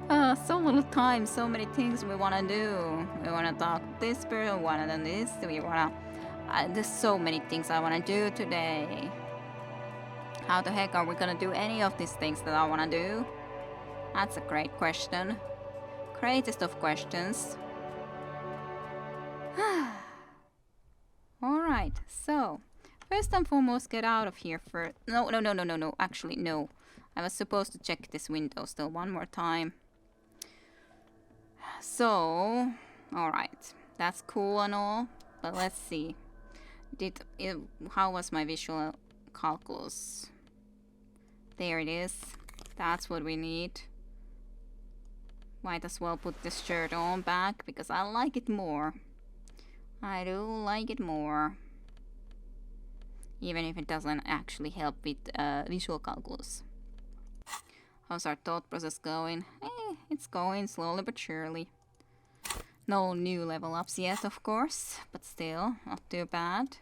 So little time, so many things we wanna do. We wanna talk to this person, we wanna do this, we wanna... there's so many things I wanna do today. How the heck are we gonna do any of these things that I wanna do? That's a great question. Greatest of questions. Alright, so... First and foremost, get out of here first. No. Actually, no. I was supposed to check this window still one more time. So, alright. That's cool and all. But let's see. How was my visual calculus? There it is. That's what we need. Might as well put this shirt on back because I like it more. I do like it more. Even if it doesn't actually help with visual calculus. How's our thought process going? It's going slowly but surely. No new level ups yet, of course, but still, not too bad.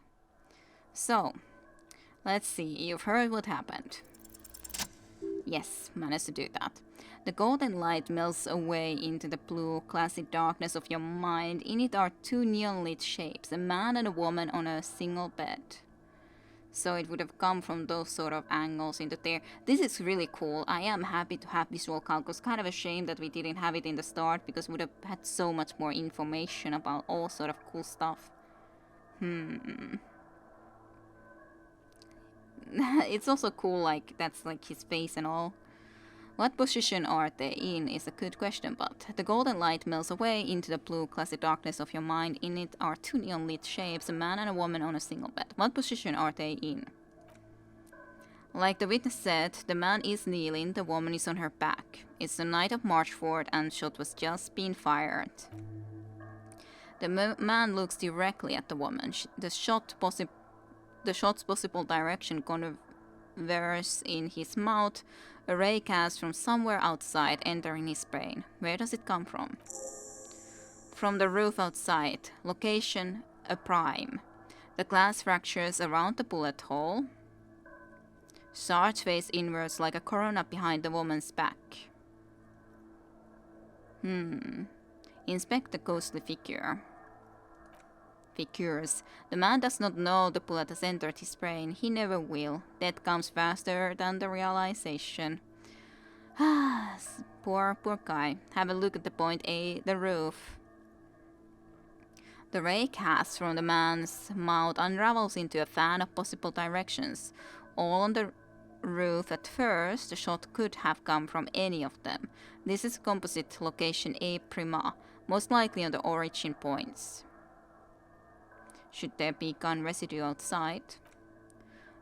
So, let's see, you've heard what happened. Yes, managed to do that. The golden light melts away into the blue, classic darkness of your mind. In it are two neon-lit shapes, a man and a woman on a single bed. So it would have come from those sort of angles into there. This is really cool. I am happy to have visual calculus. Kind of a shame that we didn't have it in the start, because we would have had so much more information about all sort of cool stuff. It's also cool, like, that's like his face and all. What position are they in is a good question, but the golden light melts away into the blue, classic darkness of your mind. In it are two neon-lit shapes, a man and a woman on a single bed. What position are they in? Like the witness said, the man is kneeling, the woman is on her back. It's the night of March 4th and shot was just being fired. The man looks directly at the woman. The shot's possible direction converges in his mouth. A ray cast from somewhere outside, entering his brain. Where does it come from? From the roof outside. Location, a prime. The glass fractures around the bullet hole. Sarge face inwards like a corona behind the woman's back. Inspect the ghostly figures. The man does not know the bullet has entered his brain. He never will. Death comes faster than the realization. Poor guy. Have a look at the point A, the roof. The ray cast from the man's mouth unravels into a fan of possible directions. All on the roof at first, the shot could have come from any of them. This is composite location A prima, most likely on the origin points. Should there be gun residue outside?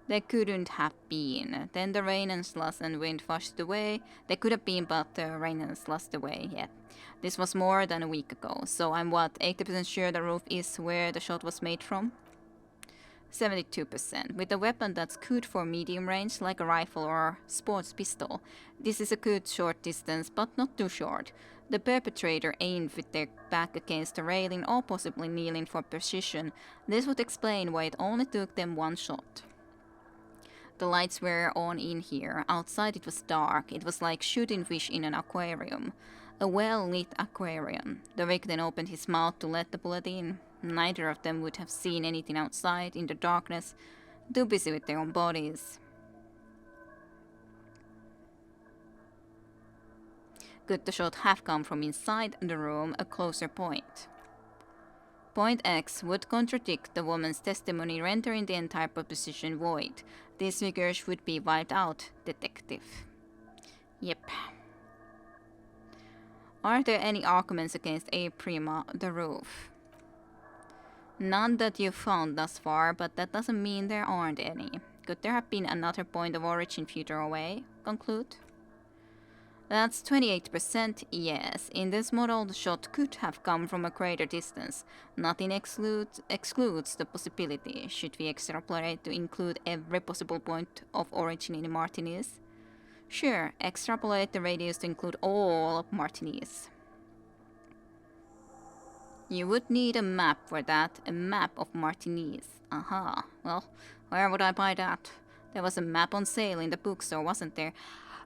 There couldn't have been. Then the rain and slush and wind washed away. There could have been, but the rain and slushed away, yeah. This was more than a week ago, so I'm what, 80% sure the roof is where the shot was made from? 72%. With a weapon that's good for medium range, like a rifle or sports pistol. This is a good short distance, but not too short. The perpetrator aimed with their back against the railing or possibly kneeling for precision. This would explain why it only took them one shot. The lights were on in here. Outside it was dark. It was like shooting fish in an aquarium. A well-lit aquarium. The Rick then opened his mouth to let the bullet in. Neither of them would have seen anything outside in the darkness. Too busy with their own bodies. Could the shot have come from inside the room, a closer point? Point X would contradict the woman's testimony, rendering the entire proposition void. These figures would be wiped out, detective. Yep. Are there any arguments against A prima, the roof? None that you've found thus far, but that doesn't mean there aren't any. Could there have been another point of origin further away? Conclude. That's 28%, yes. In this model, the shot could have come from a greater distance. Nothing excludes the possibility. Should we extrapolate to include every possible point of origin in Martinez? Sure, extrapolate the radius to include all of Martinez. You would need a map for that, a map of Martinez. Aha, well, where would I buy that? There was a map on sale in the bookstore, wasn't there?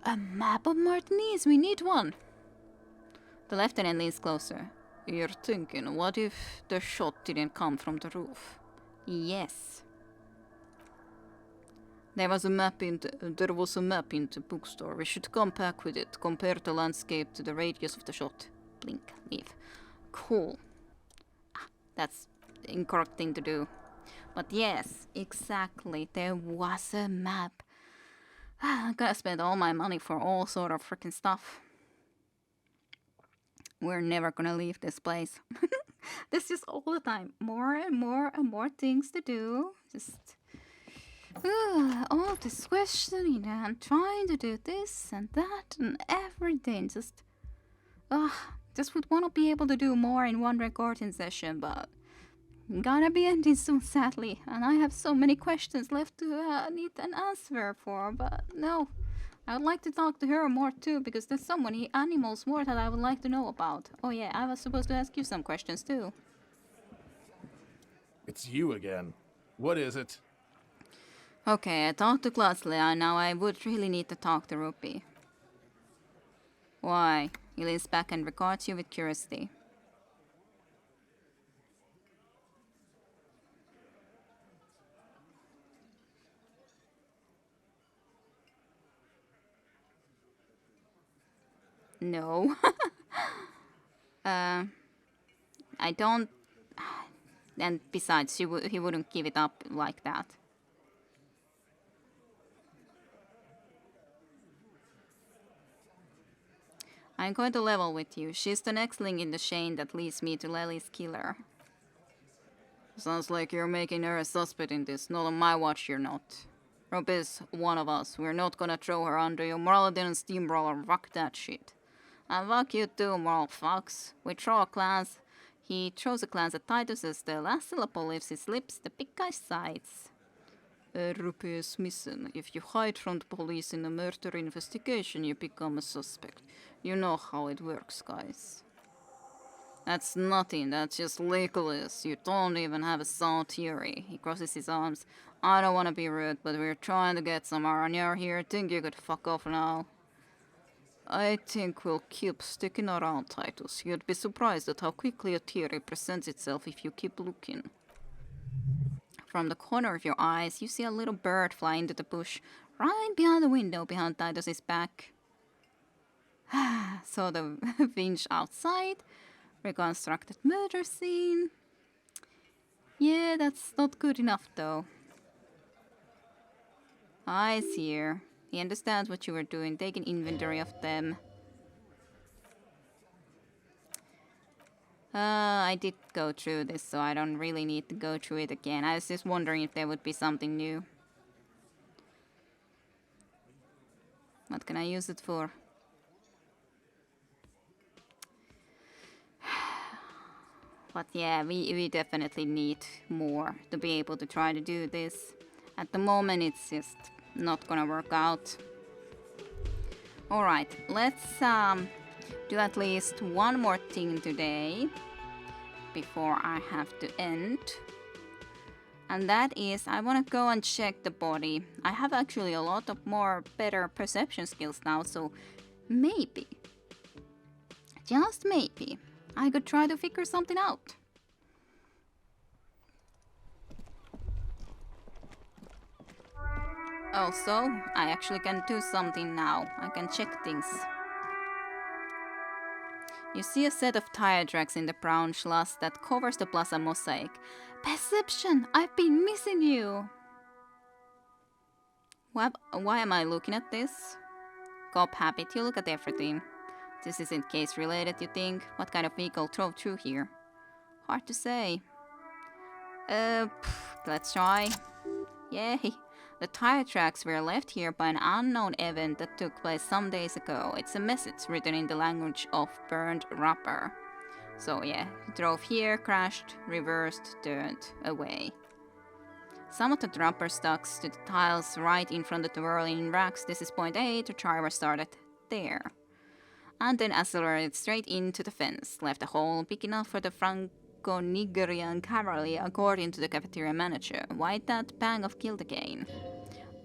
A map of Martinez, we need one. The lieutenant leans closer. You're thinking, what if the shot didn't come from the roof? Yes. There was a map in the bookstore. We should come back with it. Compare the landscape to the radius of the shot. Blink, leave. Cool. That's the incorrect thing to do. But yes, exactly. There was a map. I'm gonna spend all my money for all sort of freaking stuff. We're never gonna leave this place. There's just all the time more and more and more things to do. Just all this questioning and trying to do this and that and everything. Just would want to be able to do more in one recording session, but gotta be ending soon, sadly. And I have so many questions left to need an answer for, but no. I would like to talk to her more too, because there's so many animals more that I would like to know about. Oh yeah, I was supposed to ask you some questions too. It's you again. What is it? Okay, I talked to Glaslea, now I would really need to talk to Rupi. Why? He leans back and regards you with curiosity. No. I don't... And besides, he wouldn't give it up like that. I'm going to level with you. She's the next link in the chain that leads me to Lely's killer. Sounds like you're making her a suspect in this. Not on my watch, you're not. Rob is one of us. We're not gonna throw her under your morality and steamroller. Fuck that shit. And fuck you too, moral fucks. We throw a glance. He throws a glance at Titus as the last syllable leaves his lips. The big guy sighs. Rupi is missing. If you hide from the police in a murder investigation, you become a suspect. You know how it works, guys. That's nothing, that's just legalist. You don't even have a sound theory. He crosses his arms. I don't want to be rude, but we're trying to get somewhere, and you're here. Think you could fuck off now? I think we'll keep sticking around, Titus. You'd be surprised at how quickly a theory presents itself if you keep looking. From the corner of your eyes, you see a little bird fly into the bush, right behind the window behind Titus's back. So the winch outside, reconstructed murder scene. Yeah, that's not good enough though. Eyes here. He understands what you were doing, taking inventory of them. I did go through this, so I don't really need to go through it again. I was just wondering if there would be something new. What can I use it for? But yeah, we definitely need more to be able to try to do this. At the moment, it's just not gonna work out. Alright, let's do at least one more thing today before I have to end. And that is, I want to go and check the body. I have actually a lot of more better perception skills now, so maybe, just maybe, I could try to figure something out. Also, I actually can do something now. I can check things. You see a set of tire tracks in the brown schloss that covers the plaza mosaic. Perception! I've been missing you! Why am I looking at this? Cop habit, you look at everything. This isn't case related, you think? What kind of vehicle drove through here? Hard to say. Let's try. Yay! The tire tracks were left here by an unknown event that took place some days ago. It's a message written in the language of burned rubber. So yeah, drove here, crashed, reversed, turned away. Some of the rubber stuck to the tiles right in front of the whirling racks. This is point A, the driver started there. And then accelerated straight into the fence, left a hole big enough for the Franco-Nigerian cavalry, according to the cafeteria manager. Why'd that pang of guilt again?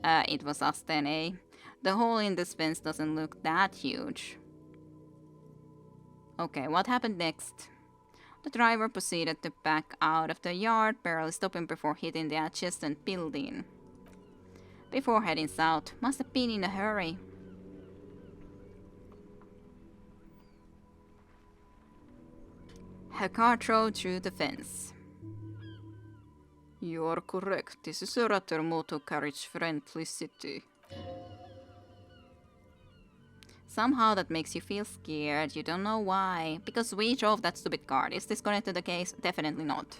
It was us then, eh? The hole in this fence doesn't look that huge. Okay, what happened next? The driver proceeded to back out of the yard, barely stopping before hitting the adjacent building. Before heading south, must have been in a hurry. Her car drove through the fence. You are correct. This is a rather motor carriage friendly city. Somehow that makes you feel scared. You don't know why. Because we drove that stupid car. Is this connected to the case? Definitely not.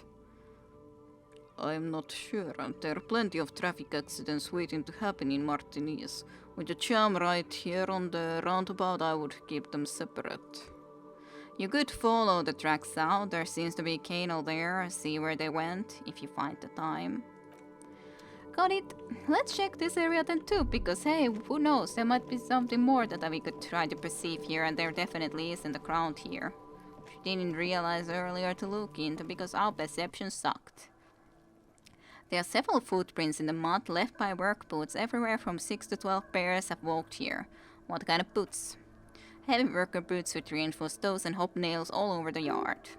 I'm not sure. There are plenty of traffic accidents waiting to happen in Martinez. With the jam right here on the roundabout, I would keep them separate. You could follow the track south. There seems to be a canal there. See where they went, if you find the time. Got it. Let's check this area then too, because hey, who knows, there might be something more that we could try to perceive here, and there definitely is in the ground here. We didn't realize earlier to look into because our perception sucked. There are several footprints in the mud left by work boots. Everywhere from 6 to 12 pairs have walked here. What kind of boots? Heavy worker boots with reinforced toes and hobnails all over the yard.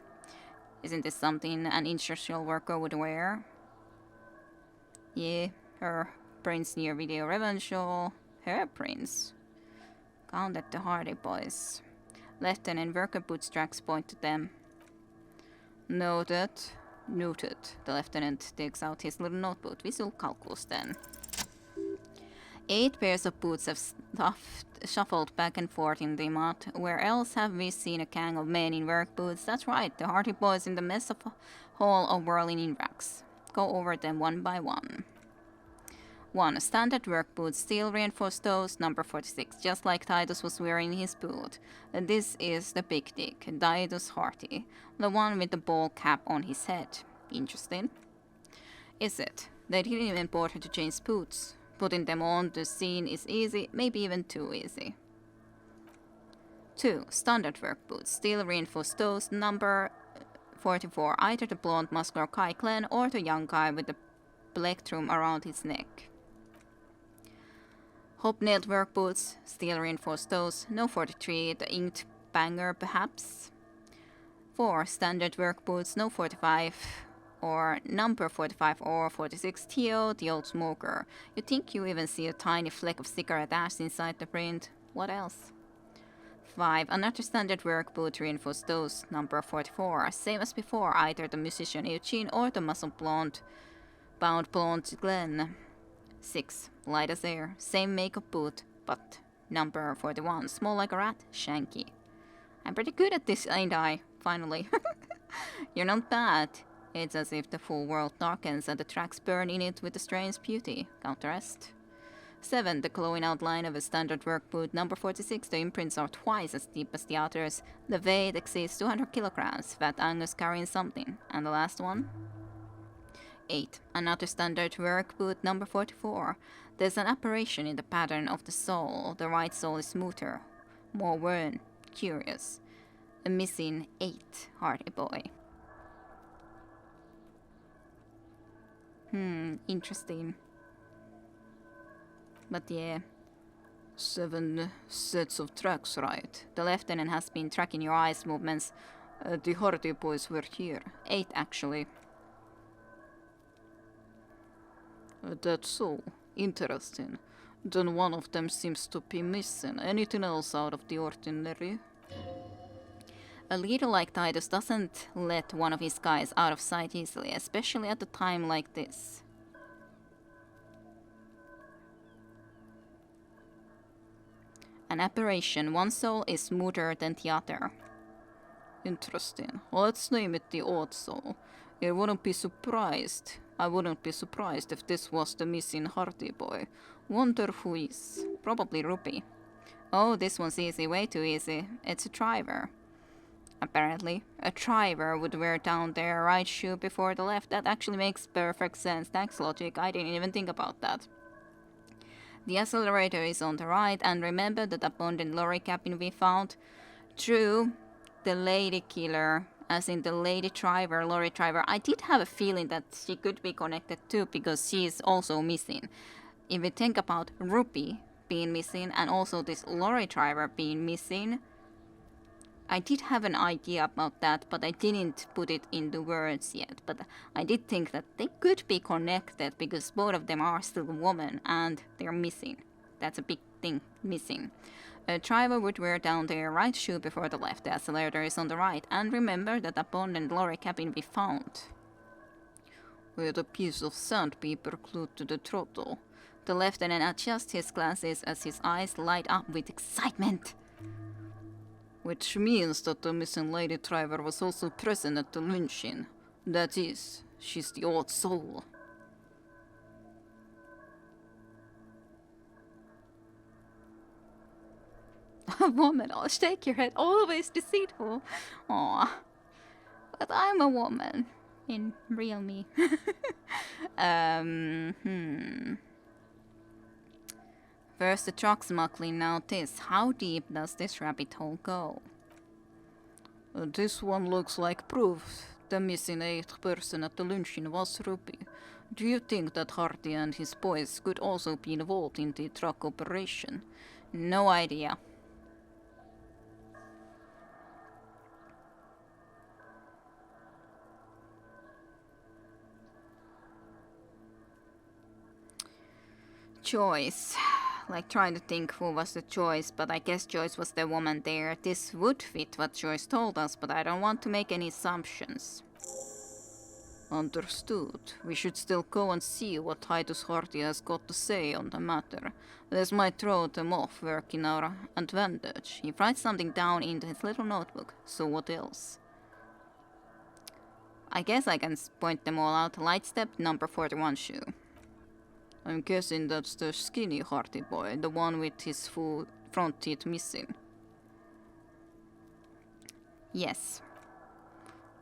Isn't this something an industrial worker would wear? Yeah, her prints near video revenge show. Her prints. Counted the Hardy Boys. Lieutenant worker boots tracks point to them. Noted. Noted. The lieutenant takes out his little notebook. Visual calculus then. 8 pairs of boots have shuffled back and forth in the mud. Where else have we seen a gang of men in work boots? That's right, the Hardy Boys in the mess of hall of whirling in racks. Go over them one by one. 1. Standard work boots, steel reinforced toes, number 46, just like Titus was wearing his boot. This is the big dick, Titus Hardy, the one with the ball cap on his head. Interesting. Is it? They didn't even bother to change boots. Putting them on the scene is easy, maybe even too easy. 2. Standard work boots, steel reinforced toes, number 44, either the blonde muscular Kai Glenn or the young guy with the plectrum around his neck. Hobnailed work boots, steel reinforced toes, no 43, the inked banger perhaps. 4. Standard work boots, no 45, or number 45 or 46, Theo, the old smoker. You think you even see a tiny fleck of cigarette ash inside the print. What else? 5. Another standard work boot reinforced toes, number 44. Same as before, either the musician Eugene or the muscle bound blonde Glenn. 6. Light as air, same makeup boot, but number 41. Small like a rat, Shanky. I'm pretty good at this, ain't I? Finally. You're not bad. It's as if the full world darkens and the tracks burn in it with a strange beauty. Contrast. 7. The glowing outline of a standard work boot. Number 46. The imprints are twice as deep as the others. The weight exceeds 200 kilograms. Fat Angus carrying something. And the last one? 8. Another standard work boot. Number 44. There's an aberration in the pattern of the sole. The right sole is smoother, more worn, curious. A missing 8. Hardy boy. Interesting. But yeah. 7 sets of tracks, right? The lieutenant has been tracking your eyes movements. The Hardy Boys were here. 8 actually. That's so. Interesting. Then one of them seems to be missing. Anything else out of the ordinary? A leader like Titus doesn't let one of his guys out of sight easily, especially at a time like this. An aberration. One soul is smoother than the other. Interesting. Let's name it the odd soul. I wouldn't be surprised if this was the missing Hardy boy. Wonder who is. Probably Ruby. Oh, this one's easy. Way too easy. It's a driver. Apparently, a driver would wear down their right shoe before the left. That actually makes perfect sense. Thanks, logic. I didn't even think about that. The accelerator is on the right, and remember that abandoned lorry cabin we found? True, the lady killer, as in the lady driver, lorry driver. I did have a feeling that she could be connected too, because she is also missing. If we think about Ruby being missing, and also this lorry driver being missing, I did have an idea about that, but I didn't put it into words yet. But I did think that they could be connected because both of them are still women and they're missing. That's a big thing, missing. A driver would wear down their right shoe before the left. The accelerator is on the right. And remember that abandoned lorry cabin we found with a piece of sandpaper glued to the throttle. The lieutenant adjusts his glasses as his eyes light up with excitement. Which means that the missing lady driver was also present at the lynching. That is, she's the old soul. A woman, oh, shake your head, always deceitful. Aw, but I'm a woman in real me. First the truck smuggling, now this. How deep does this rabbit hole go? This one looks like proof. The missing 8th person at the lynching was Ruby. Do you think that Hardy and his boys could also be involved in the truck operation? No idea. Choice. Like trying to think who was the Joyce, but I guess Joyce was the woman there. This would fit what Joyce told us, but I don't want to make any assumptions. Understood. We should still go and see what Titus Hardy has got to say on the matter. This might throw them off, work in our advantage. He writes something down into his little notebook. So what else? I guess I can point them all out. Light step, number 41 shoe. I'm guessing that's the skinny Hardy boy, the one with his full front teeth missing. Yes.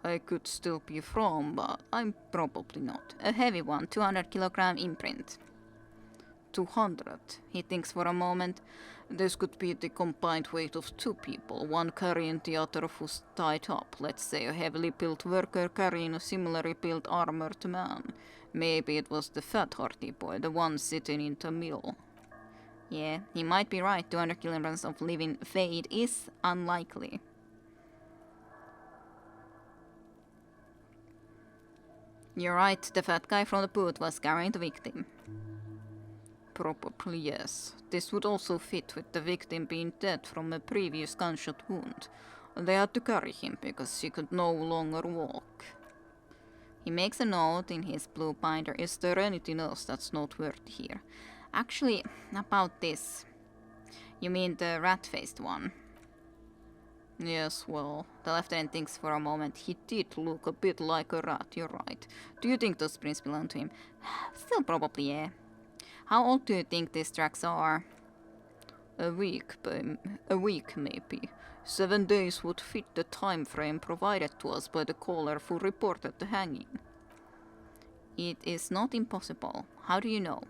I could still be wrong, but I'm probably not. A heavy one, 200 kilogram imprint. 200. He thinks for a moment. This could be the combined weight of 2 people, one carrying the other who's tied up. Let's say a heavily built worker carrying a similarly built armored man. Maybe it was the fat Hardy boy, the one sitting in the middle. Yeah, he might be right. 200 kilograms of living fade is unlikely. You're right, the fat guy from the booth was carrying the victim. Probably yes. This would also fit with the victim being dead from a previous gunshot wound. They had to carry him because he could no longer walk. He makes a note in his blue binder. Is there anything else that's noteworthy here? Actually, about this. You mean the rat-faced one? Yes, well, the lieutenant thinks for a moment. He did look a bit like a rat, you're right. Do you think those prints belong to him? Still probably, yeah. How old do you think these tracks are? A week maybe. 7 days would fit the time frame provided to us by the caller who reported the hanging. It is not impossible. How do you know?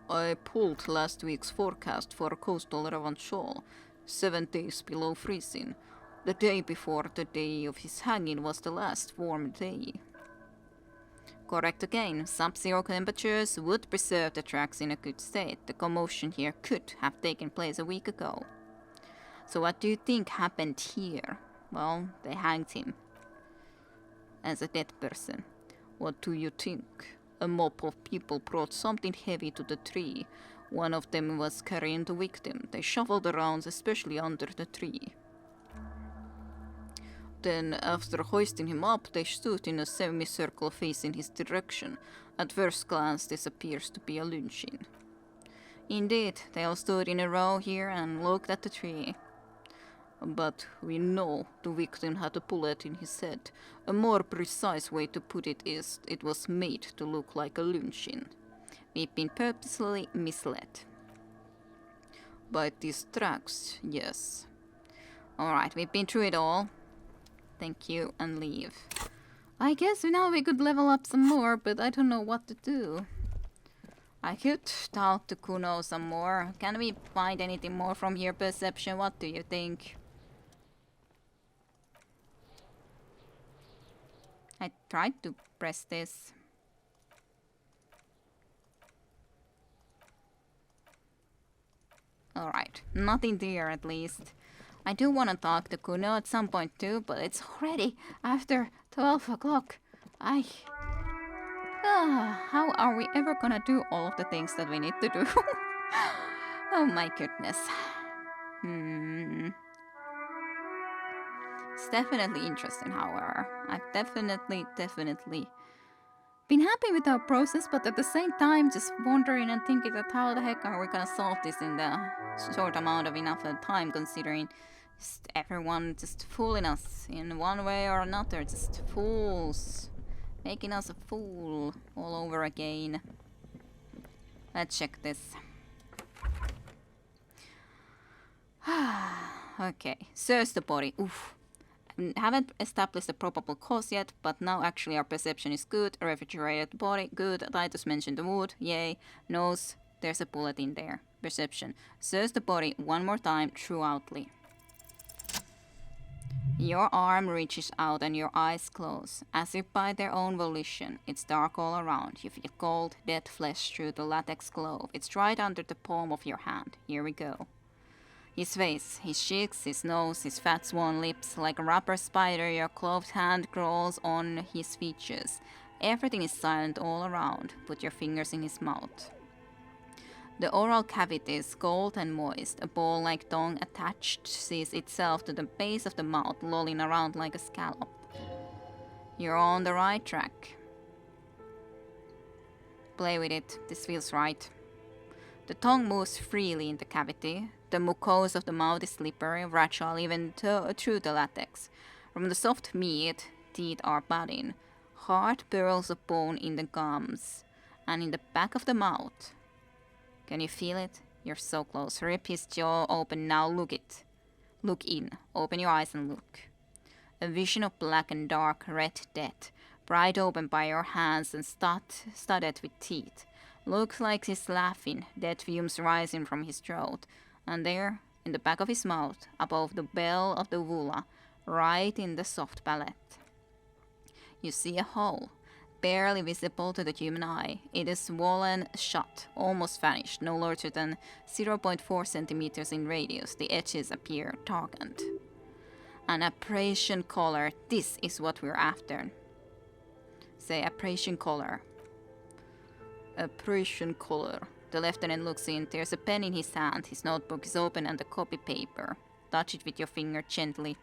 I pulled last week's forecast for coastal Revanchol. 7 days below freezing. The day before the day of his hanging was the last warm day. Correct again. Sub-zero temperatures would preserve the tracks in a good state. The commotion here could have taken place a week ago. So what do you think happened here? Well, they hanged him. As a dead person. What do you think? A mob of people brought something heavy to the tree. One of them was carrying the victim. They shuffled around, especially under the tree. Then, after hoisting him up, they stood in a semicircle facing his direction. At first glance, this appears to be a lynching. Indeed, they all stood in a row here and looked at the tree. But we know the victim had a bullet in his head. A more precise way to put it is, it was made to look like a lynching. We've been purposely misled. By these tracks, yes. Alright, we've been through it all. Thank you, and leave. I guess now we could level up some more, but I don't know what to do. I could talk to Kuno some more. Can we find anything more from here, Perception? What do you think? I tried to press this. Alright, nothing there at least. I do want to talk to Kuno at some point too, but it's already after 12 o'clock. How are we ever gonna do all of the things that we need to do? Oh my goodness. It's definitely interesting, however. I've definitely been happy with our process, but at the same time just wondering and thinking that how the heck are we gonna solve this in the short amount of enough time, considering just everyone just fooling us in one way or another, just fools. Making us a fool all over again. Let's check this. Okay, search the body. Oof. Haven't established the probable cause yet, but now actually our perception is good. A refrigerated body, good. Titus mentioned the wood, yay. Nose, there's a bullet in there. Perception. Search the body one more time throughoutly. Your arm reaches out and your eyes close, as if by their own volition. It's dark all around. You feel cold, dead flesh through the latex glove. It's right under the palm of your hand. Here we go. His face, his cheeks, his nose, his fat swan lips. Like a rubber spider, your closed hand crawls on his features. Everything is silent all around. Put your fingers in his mouth. The oral cavity is cold and moist. A ball-like tongue attached sees itself to the base of the mouth, lolling around like a scallop. You're on the right track. Play with it. This feels right. The tongue moves freely in the cavity. The mucosa of the mouth is slippery, fragile even through the latex. From the soft meat, teeth are budding. Hard pearls of bone in the gums. And in the back of the mouth. Can you feel it? You're so close. Rip his jaw open now. Look in. Open your eyes and look. A vision of black and dark red death. Pried open by your hands and studded with teeth. Looks like he's laughing. Dead fumes rising from his throat. And there, in the back of his mouth, above the bell of the vula, right in the soft palate, you see a hole. Barely visible to the human eye. It is swollen shut, almost vanished, no larger than 0.4 centimeters in radius. The edges appear darkened. An abrasion color. This is what we're after. Say abrasion color. Abrasion color. The lieutenant looks in. There's a pen in his hand. His notebook is open and the copy paper. Touch it with your finger gently.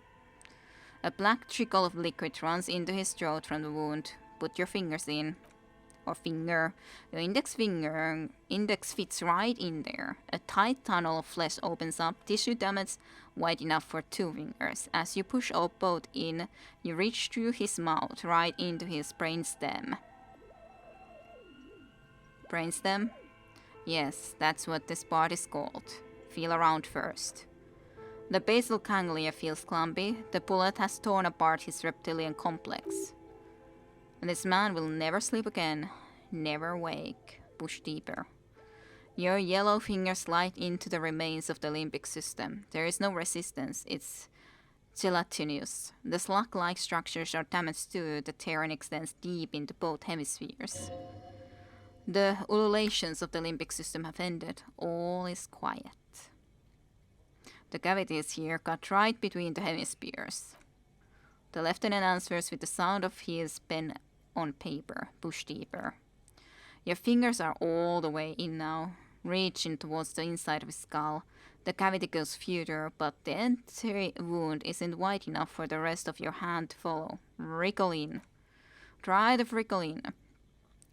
A black trickle of liquid runs into his throat from the wound. Put your fingers in. Or finger. Your index fits right in there. A tight tunnel of flesh opens up. Tissue damage wide enough for 2 fingers. As you push both in, you reach through his mouth right into his brainstem. Brainstem? Yes, that's what this part is called. Feel around first. The basal ganglia feels clumpy. The bullet has torn apart his reptilian complex. This man will never sleep again, never wake. Push deeper. Your yellow fingers slide into the remains of the limbic system. There is no resistance, it's gelatinous. The slug-like structures are damaged too. The tearing extends deep into both hemispheres. The ululations of the limbic system have ended. All is quiet. The cavity is here, cut right between the hemispheres. The lieutenant answers with the sound of his pen on paper. Push deeper. Your fingers are all the way in now, reaching towards the inside of his skull. The cavity goes further, but the entire wound isn't wide enough for the rest of your hand to follow. Wriggle in. Try to wriggle in.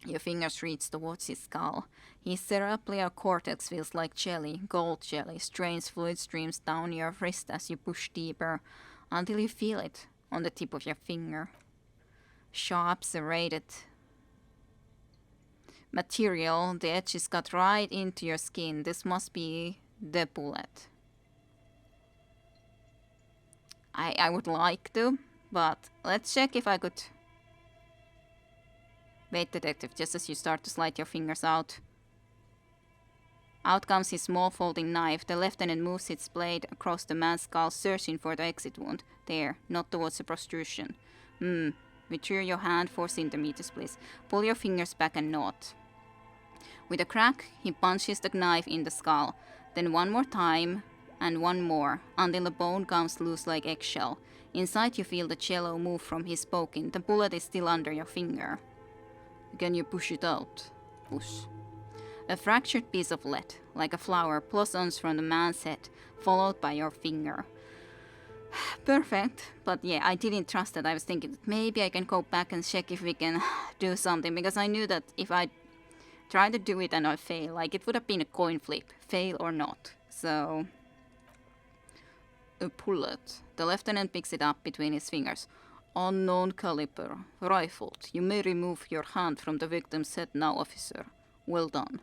Your fingers reach towards his skull. His cerebral cortex feels like jelly, gold jelly. Strange fluid streams down your wrist as you push deeper, until you feel it on the tip of your finger. Sharp, serrated material, the edge is cut right into your skin. This must be the bullet. I would like to, but let's check if I could... Wait, detective, just as you start to slide your fingers out. Out comes his small folding knife. The lieutenant moves its blade across the man's skull, searching for the exit wound. There, not towards the protrusion. Withdraw your hand 4 centimeters, please. Pull your fingers back and knot. With a crack, he punches the knife in the skull. Then one more time, And one more, until the bone comes loose like eggshell. Inside you feel the cello move from his poking. The bullet is still under your finger. Can you push it out? Push. A fractured piece of lead, like a flower, blossoms from the man's head, followed by your finger. Perfect, but yeah, I didn't trust that. I was thinking that maybe I can go back and check if we can do something, because I knew that if I try to do it and I fail, like it would have been a coin flip, fail or not. So, a bullet. The lieutenant picks it up between his fingers. Unknown caliber, rifled. You may remove your hand from the victim's head now, officer. Well done.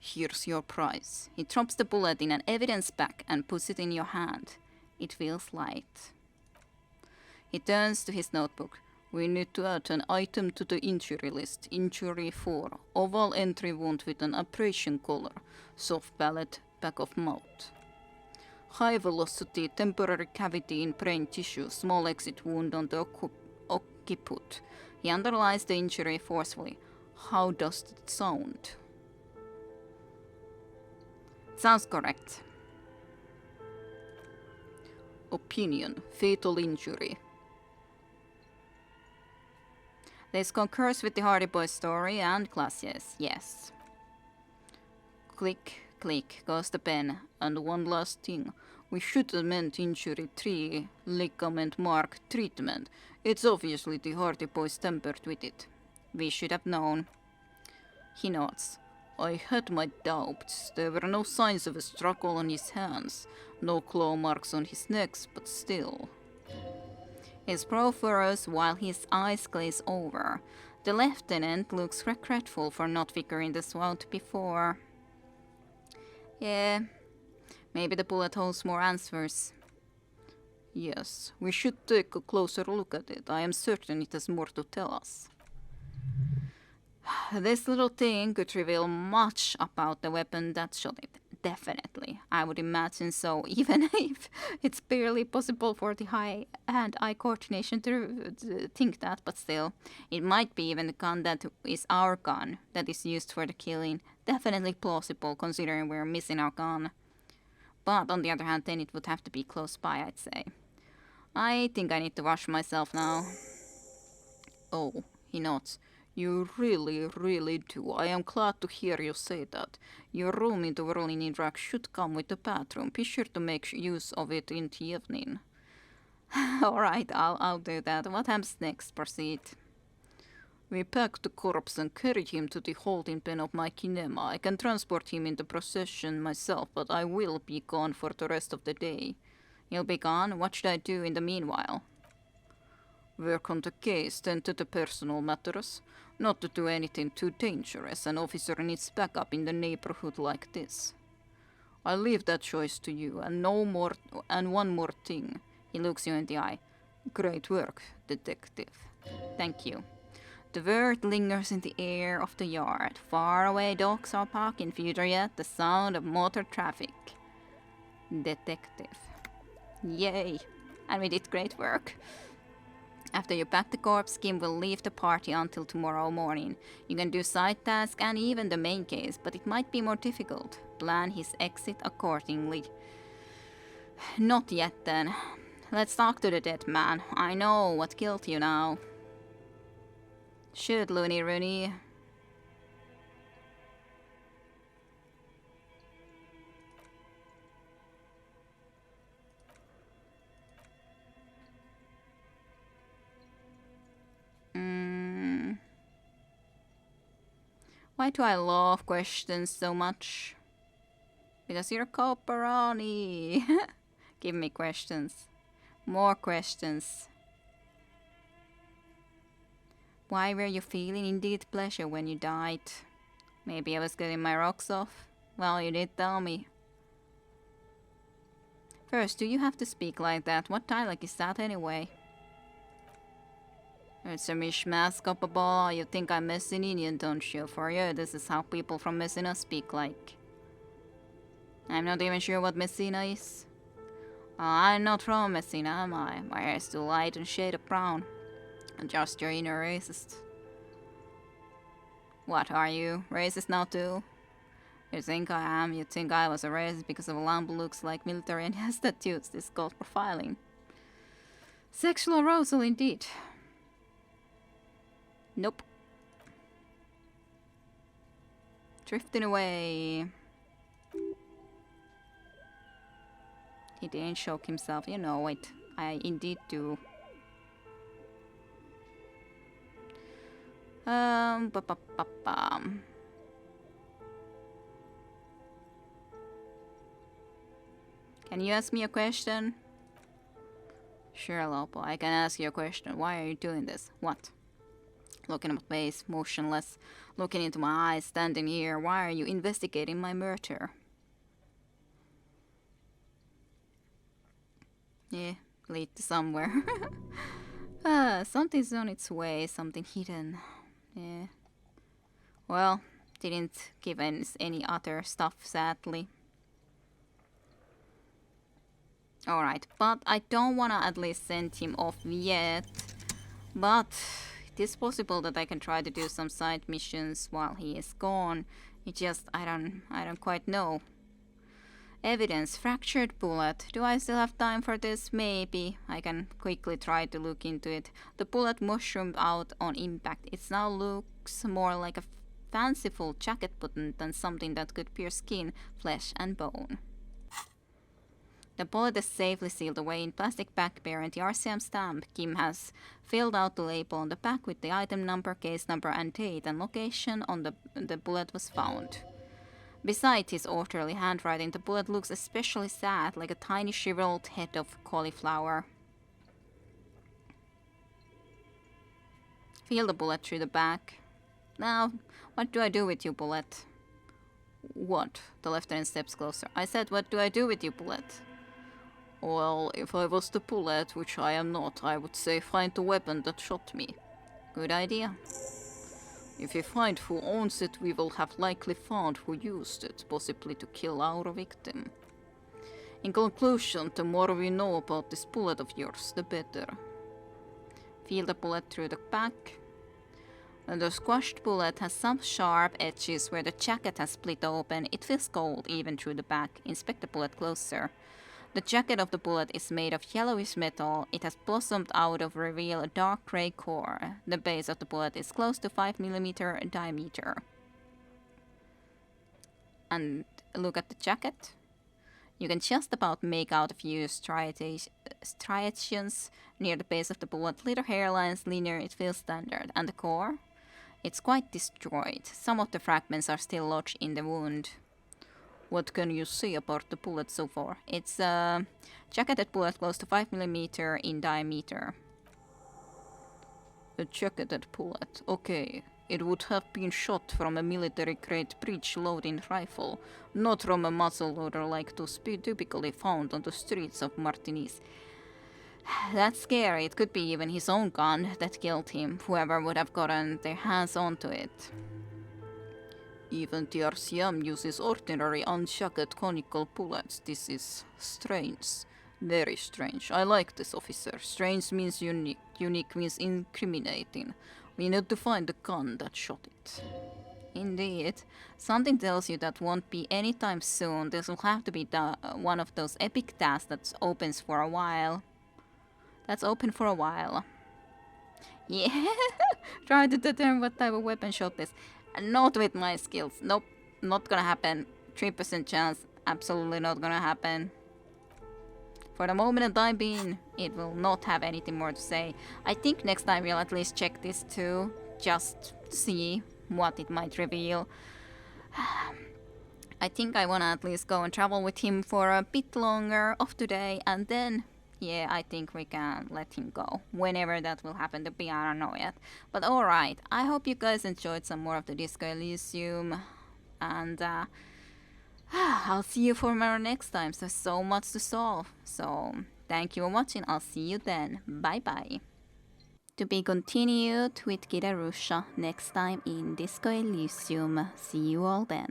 Here's your prize. He drops the bullet in an evidence bag and puts it in your hand. It feels light. He turns to his notebook. We need to add an item to the injury list. Injury 4. Oval entry wound with an abrasion collar. Soft palate, back of mouth. High velocity, temporary cavity in brain tissue. Small exit wound on the occiput. He underlines the injury forcefully. How does it sound? Sounds correct. Opinion. Fatal injury. This concurs with the Hardy Boys story and classes, yes. Click, click goes the pen. And one last thing. We should amend injury 3, ligament mark treatment. It's obviously the Hardy Boys tempered with it. We should have known. He nods. I had my doubts. There were no signs of a struggle on his hands, no claw marks on his neck, but still. His brow furrows while his eyes glaze over. The lieutenant looks regretful for not figuring this out before. Yeah, maybe the bullet holds more answers. Yes, we should take a closer look at it. I am certain it has more to tell us. This little thing could reveal much about the weapon that shot it. Definitely. I would imagine so, even if it's barely possible for the hand-eye coordination to think that, but still. It might be even the gun that is our gun that is used for the killing. Definitely plausible, considering we're missing our gun. But on the other hand, then it would have to be close by, I'd say. I think I need to wash myself now. Oh, he nods. You really, really do. I am glad to hear you say that. Your room in the world in Iraq should come with a bathroom. Be sure to make use of it in the evening. Alright, I'll do that. What happens next? Proceed. We pack the corpse and carry him to the holding pen of my kinema. I can transport him in the procession myself, but I will be gone for the rest of the day. You'll be gone? What should I do in the meanwhile? Work on the case, tend to the personal matters. Not to do anything too dangerous. An officer needs backup in the neighborhood like this. I leave that choice to you, and one more thing. He looks you in the eye. Great work, detective. Thank you. The word lingers in the air of the yard. Far away dogs are barking, future yet the sound of motor traffic. Detective. Yay! And we did great work. After you pack the corpse, Kim will leave the party until tomorrow morning. You can do side tasks and even the main case, but it might be more difficult. Plan his exit accordingly. Not yet then. Let's talk to the dead man. I know what killed you now. Shoot, Looney Rooney. Why do I love questions so much? Because you're Copperoni. Give me questions. More questions. Why were you feeling indeed pleasure when you died? Maybe I was getting my rocks off? Well, you did tell me. First, do you have to speak like that? What dialect is that anyway? It's a mishmash, Copperball. You think I'm Messinian, don't you? For you, this is how people from Messina speak like. I'm not even sure what Messina is. I'm not from Messina, am I? My hair is too light and shade of brown. I'm just your inner racist. What, are you racist now too? You think I am? You think I was arrested because of a lamp looks like military and has tattoos? This is called profiling. Sexual arousal indeed. Nope. Drifting away. He didn't choke himself. You know it. I indeed do. Ba-ba-ba-bam. Can you ask me a question? Sure, Lopo, I can ask you a question. Why are you doing this? What? Looking at my face, motionless, looking into my eyes, standing here. Why are you investigating my murder? Yeah, lead to somewhere. Something's on its way, something hidden. Yeah. Well, didn't give us any other stuff, sadly. Alright, but I don't wanna at least send him off yet. But it is possible that I can try to do some side missions while he is gone. It just I don't quite know. Evidence, fractured bullet. Do I still have time for this? Maybe. I can quickly try to look into it. The bullet mushroomed out on impact. It now looks more like a fanciful jacket button than something that could pierce skin, flesh and bone. The bullet is safely sealed away in plastic bag bearing the RCM stamp. Kim has filled out the label on the back with the item number, case number and date and location on the bullet was found. Besides his orderly handwriting, the bullet looks especially sad, like a tiny shriveled head of cauliflower. Feel the bullet through the back. Now, what do I do with you, bullet? What? The lieutenant steps closer. I said, what do I do with you, bullet? Well, if I was the bullet, which I am not, I would say find the weapon that shot me. Good idea. If we find who owns it, we will have likely found who used it, possibly to kill our victim. In conclusion, the more we know about this bullet of yours, the better. Feel the bullet through the back. And the squashed bullet has some sharp edges where the jacket has split open. It feels cold even through the back. Inspect the bullet closer. The jacket of the bullet is made of yellowish metal. It has blossomed out of reveal a dark grey core. The base of the bullet is close to 5 mm diameter. And look at the jacket. You can just about make out a few striations near the base of the bullet. Little hairlines, linear, it feels standard. And the core? It's quite destroyed. Some of the fragments are still lodged in the wound. What can you say about the bullet so far? It's a jacketed bullet close to 5 mm in diameter. A jacketed bullet. Okay. It would have been shot from a military-grade breech-loading rifle, not from a muzzle-loader like those typically found on the streets of Martiniz. That's scary. It could be even his own gun that killed him, whoever would have gotten their hands onto it. Even the RCM uses ordinary unjacket conical bullets. This is strange. Very strange. I like this, officer. Strange means unique. Unique means incriminating. We need to find the gun that shot it. Indeed. Something tells you that won't be anytime soon. This will have to be one of those epic tasks that opens for a while. That's open for a while. Yeah. Try to determine what type of weapon shot this. Not with my skills. Nope. Not gonna happen. 3% chance. Absolutely not gonna happen. For the moment and time being, it will not have anything more to say. I think next time we'll at least check this too. Just see what it might reveal. I think I wanna at least go and travel with him for a bit longer of today. And then, yeah, I think we can let him go. Whenever that will happen to be, I don't know yet. But alright, I hope you guys enjoyed some more of the Disco Elysium. And I'll see you for our next time. There's so much to solve. So, thank you for watching. I'll see you then. Bye bye. To be continued with Kira Rusha next time in Disco Elysium. See you all then.